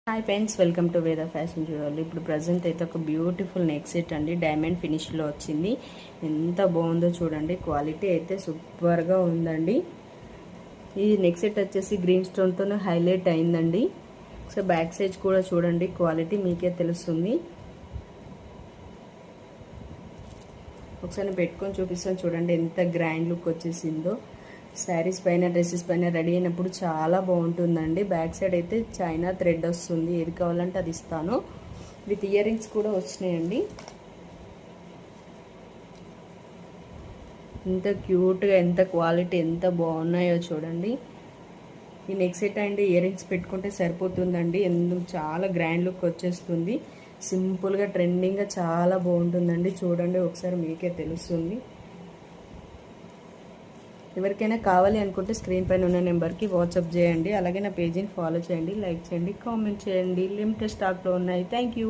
Hi friends, welcome to వేద fashion jewellery. ఇప్పుడు present అయితే ఒక బ్యూటిఫుల్ నెక్ సెట్ అండి, డైమండ్ ఫినిష్లో వచ్చింది. ఎంత బాగుందో చూడండి, క్వాలిటీ అయితే సూపర్గా ఉందండి. ఈ నెక్ సెట్ వచ్చేసి గ్రీన్ స్టోన్తో హైలైట్ అయిందండి. సో బ్యాక్ సైడ్ కూడా చూడండి, క్వాలిటీ మీకే తెలుస్తుంది. ఒకసారి పెట్టుకొని చూపిస్తాను చూడండి, ఎంత గ్రాండ్ లుక్ వచ్చేసిందో. శారీస్ పైన డ్రెస్సెస్ పైన రెడీ అయినప్పుడు చాలా బాగుంటుందండి. బ్యాక్ సైడ్ అయితే చైనా థ్రెడ్ వస్తుంది, ఏది కావాలంటే అది ఇస్తాను. విత్ ఇయర్ రింగ్స్ కూడా వచ్చినాయండి. ఎంత క్యూట్గా, ఎంత క్వాలిటీ, ఎంత బాగున్నాయో చూడండి. ఈ నెక్ సెట్ అండి ఇయర్ రింగ్స్ పెట్టుకుంటే సరిపోతుందండి. ఎందుకు చాలా గ్రాండ్ లుక్ వచ్చేస్తుంది. సింపుల్గా ట్రెండింగ్గా చాలా బాగుంటుందండి. చూడండి ఒకసారి మీకే తెలుస్తుంది. ఎవరికైనా కావాలి అనుకుంటే స్క్రీన్ పైన ఉన్న నెంబర్కి వాట్సాప్ చేయండి. అలాగే నా పేజీని ఫాలో చేయండి, లైక్ చేయండి, కామెంట్ చేయండి. లిమిటెడ్ స్టాక్లో ఉన్నాయి. Thank you.